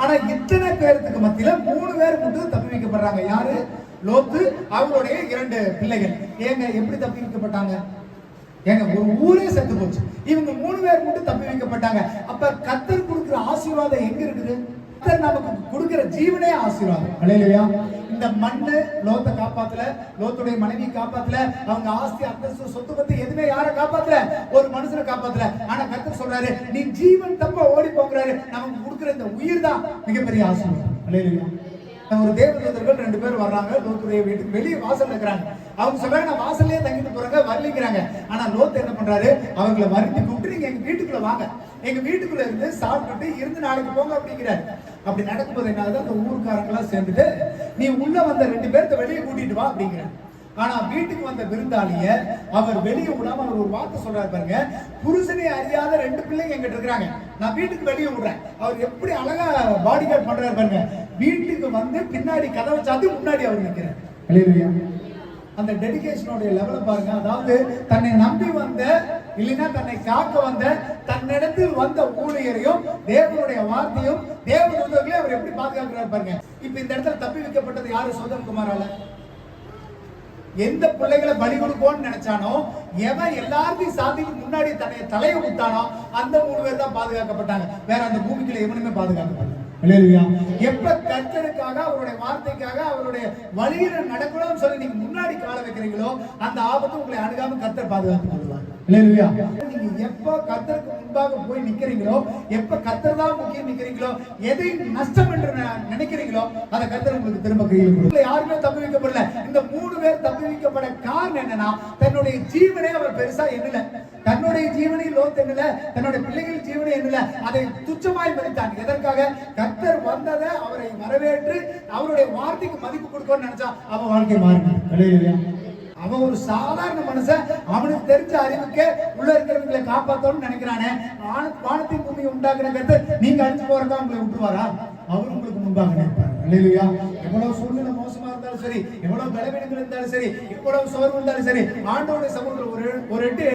ஆனா இத்தனை பேருக்கு மத்தியில 3 பேர் மட்டும் தப்பி வைக்கப்படுறாங்க. யாரு? லோத்து, அவங்களுடைய 2 பிள்ளைகள். ஏங்க எப்படி தப்பி வைக்கப்பட்டாங்க? ஏங்க ஒரு ஊரே செத்து போச்சு, இவங்க 3 பேர் மட்டும் தப்பி வைக்கப்பட்டாங்க. அப்ப கர்த்தர் கொடுக்கிற ஆசீர்வாதம் எங்க இருக்குது? கர்த்தர் நமக்கு கொடுக்கிற ஜீவனே ஆசீர்வாதம். அல்லேலூயா. இந்த மண்ணு லோத்தை காப்பாத்தல, லோத்துடைய மனைவி காப்பாத்தல, அவங்க ஆஸ்தி அந்தஸ்து சொத்து பத்தி எதுவுமே யாரை காப்பாத்தல? ஒரு மனுஷனை காப்பாத்தல. ஆனா கர்த்தர் சொல்றாரு, நீ ஜீவன் தப்ப ஓடி போகிறாரு, நமக்கு கொடுக்கிற இந்த உயிர் தான் மிகப்பெரிய ஆசீர்வாதம். அல்லேலூயா. ஒரு தேவதூதர்கள் 2 பேர் வர்றாங்க லோத்துடைய வீட்டுக்கு வெளியே வாசல் இருக்கிறாங்க. அவங்க சொல்றாங்க, நான் வாசல்லே தங்கிட்டு போறாங்க, வரலிங்கிறாங்க. ஆனா லோத்து என்ன பண்றாரு? அவங்களை வருத்தி கூப்பிட்டு, நீங்க எங்க வீட்டுக்குள்ள வாங்க, எங்க வீட்டுக்குள்ள இருந்து சாப்பிட்டுட்டு இருந்து நாளைக்கு போங்க அப்படிங்கிறாரு. அப்படி நடக்கும்போது என்னாவது அந்த ஊருக்காரங்களா சேர்ந்துட்டு, நீ உள்ள வந்த 2 பேர்த்த வெளியே கூட்டிட்டு வா அப்படிங்கிறாரு. ஆனா வீட்டுக்கு வந்த விருந்தாளிய அவர் வெளியே விடாம அவர் ஒரு வார்த்தை சொல்றாரு பாருங்க, புருஷனை அறியாத 2 பிள்ளைங்க எங்கிட்ட இருக்கிறாங்க, நான் வீட்டுக்கு வெளியே விடுறேன். அவர் எப்படி அழகா பாடி கார்டு பண்றாரு பாருங்க. வீட்டுக்கு வந்து பின்னாடி கதவை சாத்தி முன்னாடி அவர் நிற்கிறார். அல்லேலூயா. அந்த டெடிகேஷனோட லெவல பாருங்க. அதாவது தன்னை நம்பி வந்த, இல்லைன்னா தன்னை காக்க வந்த, தன்னிடத்தில் வந்த ஊழியரையும் தேவனுடைய வார்த்தையும் தேவதூதர்களையும் அவர் எப்படி பாதுகாக்கிறார் பாருங்க. இப்ப இந்த இடத்துல தப்பி வைக்கப்பட்டது யாரு? சோதம் குமாரால. எந்த பிள்ளைகளை பலி கொடுப்போம்னு நினைச்சானோ, எவன் எல்லாத்தையும் சாதிக்கு முன்னாடி தன்னை தலையை விட்டானோ, அந்த 3 பேர் தான் பாதுகாக்கப்பட்டாங்க. வேற அந்த பூமிக்குள்ள எவனுமே பாதுகாக்கப்பட்டாங்க. அல்லேலூயா. எப்ப கர்த்தருக்காக, அவருடைய வார்த்தைக்காக, அவருடைய வழியில நடக்கணும்னு சொல்லி நீங்க முன்னாடி கால வைக்கிறீங்களோ, அந்த ஆபத்து உங்களை அணுகாம கர்த்தர் பாதுகாத்து கொள்வார். அல்லேலூயா. நீங்க எப்ப கர்த்தருக்கு முன்பாக போய் நிக்கிறீங்களோ, எப்ப கர்த்தர் தான் முக்கியம் நிக்கிறீங்களோ, எதை நஷ்டம் என்று நினைக்கிறீங்களோ, அதை கர்த்தர் உங்களுக்கு திரும்ப கையில் கொடுக்கும். யாருமே தப்பி வைக்கப்படல. இந்த 3 பேர் தப்பி வைக்கப்பட காரணம் என்னன்னா, தன்னுடைய ஜீவனை அவர் பெருசா எண்ணல, தன்னுடைய ஜீவனை லோத் எண்ணல, தன்னுடைய பிள்ளைகள் ஜீவனை எண்ணல, அதை துச்சமாய் மதித்தாங்க. எதற்காக? கர்த்தர் வந்ததை அவரை வரவேற்று அவருடைய வார்த்தைக்கு மதிப்பு கொடுக்கணும்னு நினைச்சா அவன் வாழ்க்கை மாறினான். அல்லேலூயா. அவன் ஒரு சாதாரண மனுஷன், அவனுக்கு தெரிஞ்ச அறிவுக்கே உள்ள இருக்கிறவங்களை காப்பாற்றணும்னு நினைக்கிறானே. வானத்தின் பூமியை உண்டாக்குற கர்த்தர் நீங்க அழிஞ்சு போறதா உங்களை விட்டுருவாரா? அவர் உங்களுக்கு முன்பாக நிற்பார். அல்லேலூயா. எவ்வளவு சூழ்நிலை மோசமா இருந்தாலும் சரி, எவ்வளவு பலவீனங்கள் இருந்தாலும் சரி, எவ்வளவு சோர்வு இருந்தாலும் சரி, ஆண்டவருடைய சமூகத்தில் ஒரு எட்டு